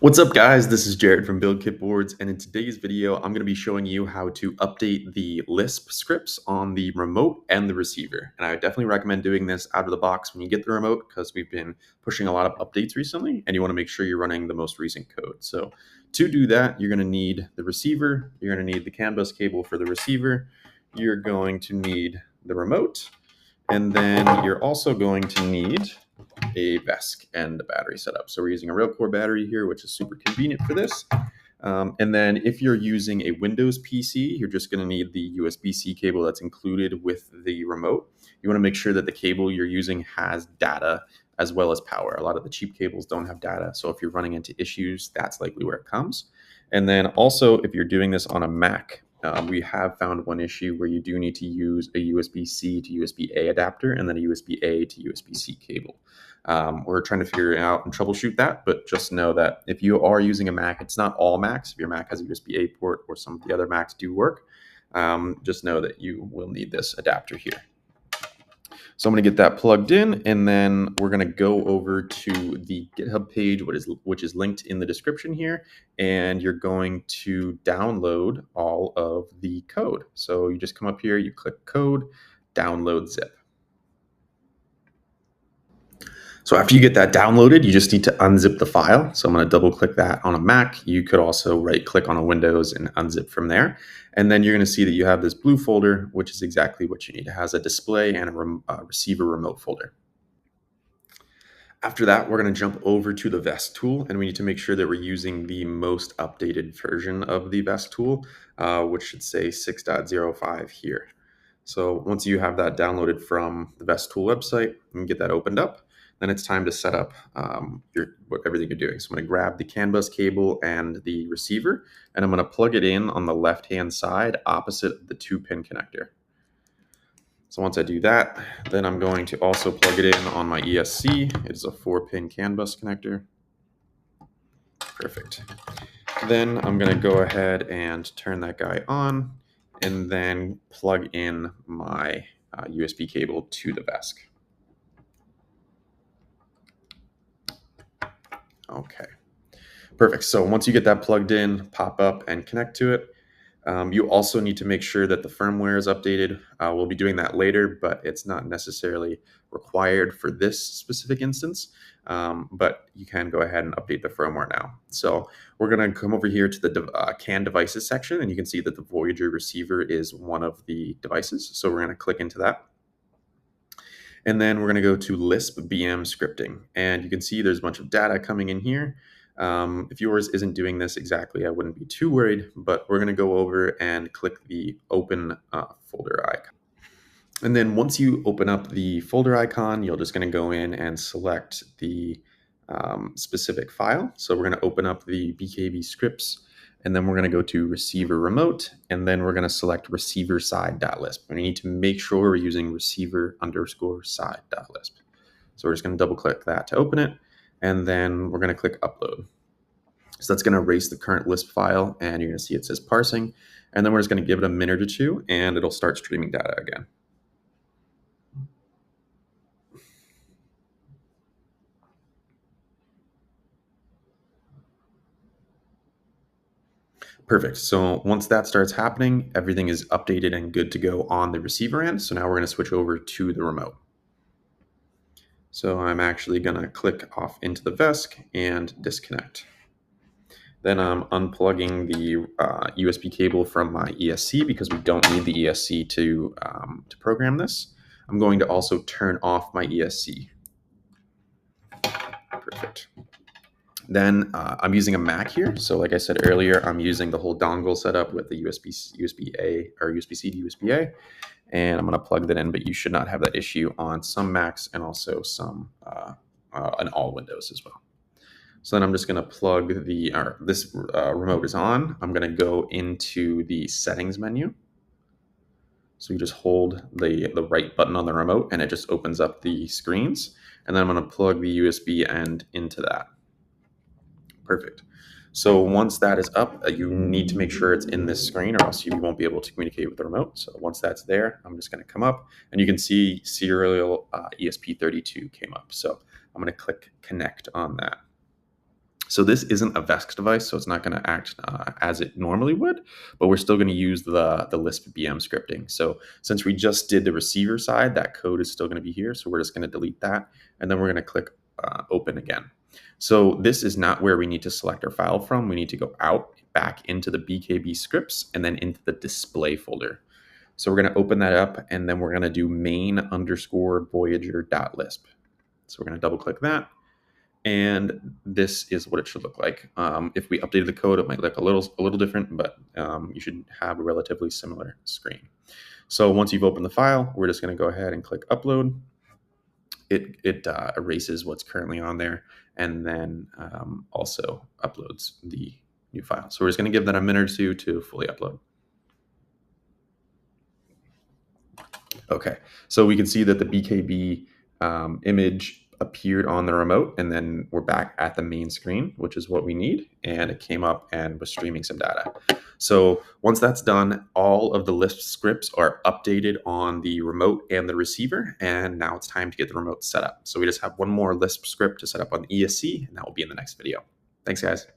What's up, guys? This is Jared from Build Kit Boards, and in today's video, I'm going to be showing you how to update the Lisp scripts on the remote and the receiver. And I definitely recommend doing this out of the box when you get the remote because we've been pushing a lot of updates recently, and you want to make sure you're running the most recent code. So to do that, you're going to need the receiver, you're going to need the CAN bus cable for the receiver, you're going to need the remote, and then you're also going to need a VESC and a battery setup. So we're using a Railcore battery here, which is super convenient for this. And then if you're using a Windows PC, you're just going to need the USB-C cable that's included with the remote. You want to make sure that the cable you're using has data as well as power. A lot of the cheap cables don't have data. So if you're running into issues, that's likely where it comes. And then also, if you're doing this on a Mac, we have found one issue where you do need to use a USB-C to USB-A adapter and then a USB-A to USB-C cable. We're trying to figure out and troubleshoot that, but just know that if you are using a Mac, it's not all Macs. If your Mac has a USB-A port or some of the other Macs do work, just know that you will need this adapter here. So I'm going to get that plugged in, and then we're going to go over to the GitHub page, which is linked in the description here, and you're going to download all of the code. So you just come up here, you click code, download zip. So after you get that downloaded, you just need to unzip the file. So I'm going to double click that on a Mac. You could also right click on a Windows and unzip from there. And then you're going to see that you have this blue folder, which is exactly what you need. It has a display and a receiver remote folder. After that, we're going to jump over to the VESC tool, and we need to make sure that we're using the most updated version of the VESC tool, which should say 6.05 here. So once you have that downloaded from the VESC tool website and get that opened up, then it's time to set up everything you're doing. So I'm going to grab the CAN bus cable and the receiver, and I'm going to plug it in on the left-hand side opposite the 2-pin connector. So once I do that, then I'm going to also plug it in on my ESC. It's a 4-pin CAN bus connector. Perfect. Then I'm going to go ahead and turn that guy on and then plug in my USB cable to the VESC. Okay, perfect. So once you get that plugged in, pop up and connect to it. You also need to make sure that the firmware is updated. We'll be doing that later, but it's not necessarily required for this specific instance. But you can go ahead and update the firmware now. So we're going to come over here to the CAN devices section, and you can see that the Voyager receiver is one of the devices. So we're going to click into that. And then we're going to go to Lisp BM scripting. And you can see there's a bunch of data coming in here. If yours isn't doing this exactly, I wouldn't be too worried, but we're going to go over and click the open folder icon. And then once you open up the folder icon, you're just going to go in and select the specific file. So we're going to open up the BKB scripts, and then we're going to go to receiver remote, and then we're going to select receiver side.lisp. We need to make sure we're using receiver_side.lisp. So we're just going to double click that to open it, and then we're going to click upload. So that's going to erase the current Lisp file, and you're going to see it says parsing, and then we're just going to give it a minute or two, and it'll start streaming data again. Perfect. So once that starts happening, everything is updated and good to go on the receiver end. So now we're going to switch over to the remote. So I'm actually going to click off into the VESC and disconnect. Then I'm unplugging the USB cable from my ESC because we don't need the ESC to program this. I'm going to also turn off my ESC. Perfect. Then I'm using a Mac here. So like I said earlier, I'm using the whole dongle setup with the USB-A or USB-C to USB-A. And I'm going to plug that in, but you should not have that issue on some Macs and also some on all Windows as well. So then I'm just going to plug this remote is on. I'm going to go into the settings menu. So you just hold the right button on the remote and it just opens up the screens. And then I'm going to plug the USB end into that. Perfect. So once that is up, you need to make sure it's in this screen or else you won't be able to communicate with the remote. So once that's there, I'm just going to come up and you can see serial ESP32 came up. So I'm going to click connect on that. So this isn't a VEX device, so it's not going to act as it normally would, but we're still going to use the Lisp BM scripting. So since we just did the receiver side, that code is still going to be here. So we're just going to delete that, and then we're going to click open again. So this is not where we need to select our file from. We need to go out, back into the BKB scripts, and then into the display folder. So we're going to open that up, and then we're going to do main_voyager.lisp. So we're going to double click that. And this is what it should look like. If we updated the code, it might look a little different, but you should have a relatively similar screen. So once you've opened the file, we're just going to go ahead and click upload. It erases what's currently on there, and then also uploads the new file. So we're just going to give that a minute or two to fully upload. Okay, so we can see that the BKB image appeared on the remote, and then we're back at the main screen, which is what we need, and it came up and was streaming some data. So once that's done, all of the Lisp scripts are updated on the remote and the receiver, and now it's time to get the remote set up. So we just have one more Lisp script to set up on the ESC, and that will be in the next video. Thanks, guys.